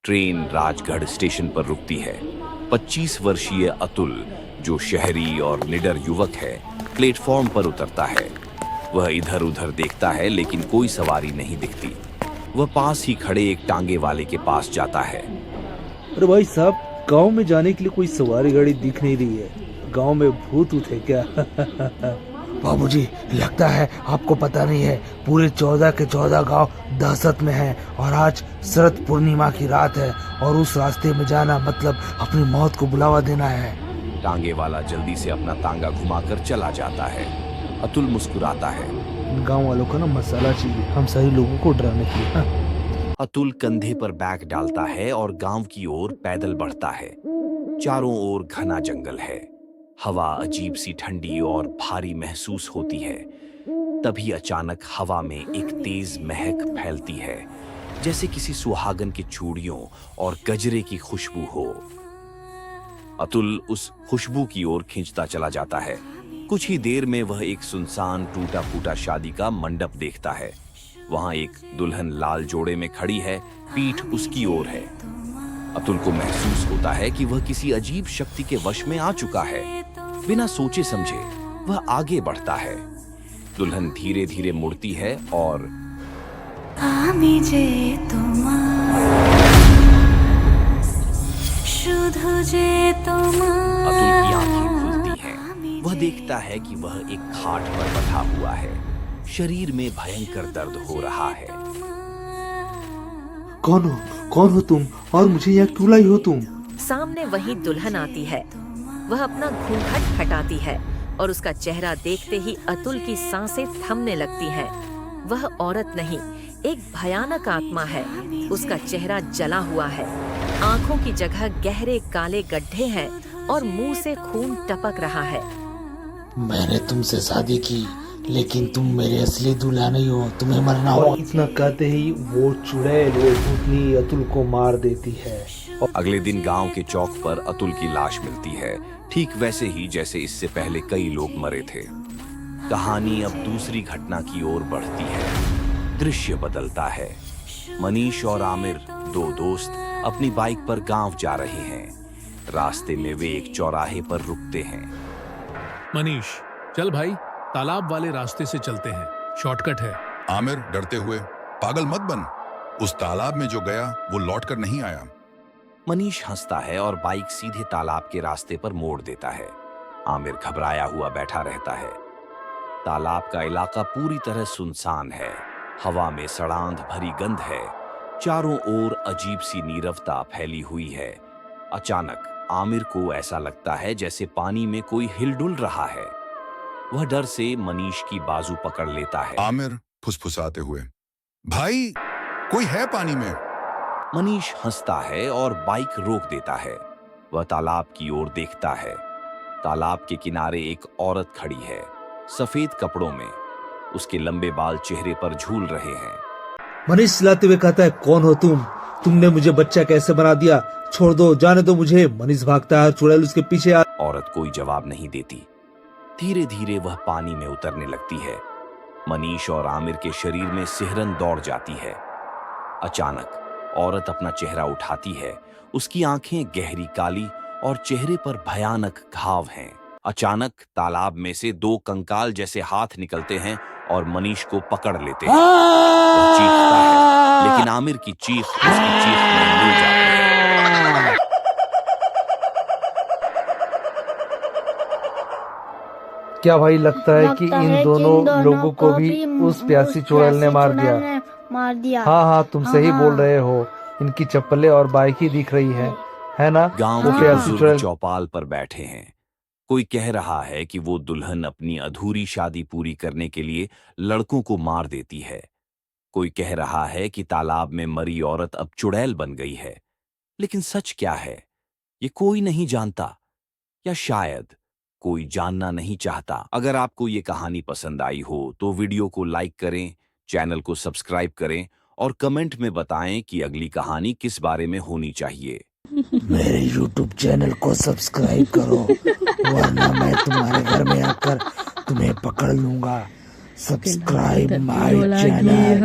Train Rajgarh station पर रुकती है। 25 वर्षीय अतुल, जो शहरी और निडर युवक है, प्लेटफॉर्म पर उतरता है। वह इधर उधर देखता है लेकिन कोई सवारी नहीं दिखती। वह पास ही खड़े एक टांगे वाले के पास जाता है। अरे भाई साहब, गांव में जाने के लिए कोई सवारी गाड़ी दिख नहीं रही है। गांव में भूत ऊत है क्या? बाबूजी, लगता है आपको पता नहीं है, पूरे 14 के 14 गांव दहशत में हैं और आज शरद पूर्णिमा की रात है और उस रास्ते में जाना मतलब अपनी मौत को बुलावा देना है। टांगे वाला जल्दी से अपना तांगा घुमाकर चला जाता है। अतुल मुस्कुराता है। गांव वालों का ना मसाला चाहिए हम सही लोगों को डराने के लिए। अतुल कंधे पर बैग डालता है और गांव की ओर पैदल बढ़ता है। चारों ओर घना जंगल है। हवा अजीब सी ठंडी और भारी महसूस होती है। तभी अचानक हवा में एक तेज महक फैलती है, जैसे किसी सुहागन की चूड़ियों और गजरे की खुशबू हो। अतुल उस खुशबू की ओर खींचता चला जाता है। कुछ ही देर में वह एक सुनसान टूटा फूटा शादी का मंडप देखता है। वहां एक दुल्हन लाल जोड़े में खड़ी है, पीठ उसकी ओर है। अतुल को महसूस होता है कि वह किसी अजीब शक्ति के वश में आ चुका है। बिना सोचे समझे वह आगे बढ़ता है। दुल्हन धीरे धीरे मुड़ती है और अतुल की आंखें खुलती हैं। वह देखता है कि वह एक खाट पर बैठा हुआ है। शरीर में भयंकर दर्द हो रहा है। कौन हो तुम और मुझे यहाँ क्यों लाई हो तुम? सामने वही दुल्हन आती है। वह अपना घूंघट हटाती है और उसका चेहरा देखते ही अतुल की सांसें थमने लगती हैं। वह औरत नहीं, एक भयानक आत्मा है। उसका चेहरा जला हुआ है। आंखों की जगह गहरे काले गड्ढे हैं और मुंह से खून टपक रहा है। मैंने तुमसे शादी की, लेकिन तुम मेरे असली दूल्हा नहीं हो, तुम्हें मरना हो। इतना कहते ही वो चुड़ैल, वो भूतनी अतुल को मार देती है। अगले दिन गांव के चौक पर अतुल की लाश मिलती है, ठीक वैसे ही जैसे इससे पहले कई लोग मरे थे। कहानी अब दूसरी घटना की ओर बढ़ती है। दृश्य बदलता है। मनीष और आमिर, दो दोस्त, अपनी बाइक पर गांव जा रहे हैं। रास्ते में वे एक चौराहे पर रुकते हैं। मनीष, चल भाई, तालाब वाले रास्ते से चलते हैं, शॉर्टकट है। आमिर डरते हुए, पागल मत बन, उस तालाब में जो गया वो लौट कर नहीं आया। मनीष हंसता है और बाइक सीधे तालाब के रास्ते पर मोड़ देता है। आमिर घबराया हुआ बैठा रहता है। तालाब का इलाका पूरी तरह सुनसान है। हवा में सड़ांध भरी गंध है। चारों ओर अजीब सी नीरवता फैली हुई है। अचानक आमिर को ऐसा लगता है जैसे पानी में कोई हिलडुल रहा है। वह डर से मनीष की बाजू पकड़ लेता है। आमिर फुसफुसाते हुए, भाई कोई है पानी में। मनीष हंसता है और बाइक रोक देता है। वह तालाब की ओर देखता है। तालाब के किनारे एक औरत खड़ी है, सफेद कपड़ों में। उसके लंबे बाल चेहरे पर झूल रहे हैं। मनीष चिल्लाते हुए कहता है, कौन हो तुम? तुमने मुझे बच्चा कैसे बना दिया? छोड़ दो, जाने दो मुझे। मनीष भागता है, चुड़ैल उसके पीछे औरत कोई जवाब नहीं देती। धीरे धीरे वह पानी में उतरने लगती है। मनीष और आमिर के शरीर में सिहरन दौड़ जाती है। अचानक औरत अपना चेहरा उठाती है। उसकी आंखें गहरी काली और चेहरे पर भयानक घाव हैं। अचानक तालाब में से दो कंकाल जैसे हाथ निकलते हैं और मनीष को पकड़ लेते हैं। वह चीखता है, लेकिन आमिर की चीख उसकी चीख में मिल जाती है। क्या भाई लगता है कि इन दोनों लोगों को भी उस प्यासी चुड़ैल ने मार दिया? हाँ, तुम सही बोल रहे हो। इनकी चप्पलें और बाइक ही दिख रही है ना? गांव वो के प्यासी बुजुर्ग चुड़ैल चौपाल पर बैठे हैं। कोई कह रहा है कि वो दुल्हन अपनी अधूरी शादी पूरी करने के लिए लड़कों को मार देती है। कोई कह रहा है कि तालाब में मरी औरत अब चुड़ैल बन गई है। लेकिन सच क्या है, ये कोई नहीं जानता, या शायद कोई जानना नहीं चाहता। अगर आपको ये कहानी पसंद आई हो तो वीडियो को लाइक करें, चैनल को सब्सक्राइब करें और कमेंट में बताएं कि अगली कहानी किस बारे में होनी चाहिए। मेरे YouTube चैनल को सब्सक्राइब करो, वरना मैं तुम्हारे घर में आकर तुम्हें पकड़ लूंगा। Subscribe my channel.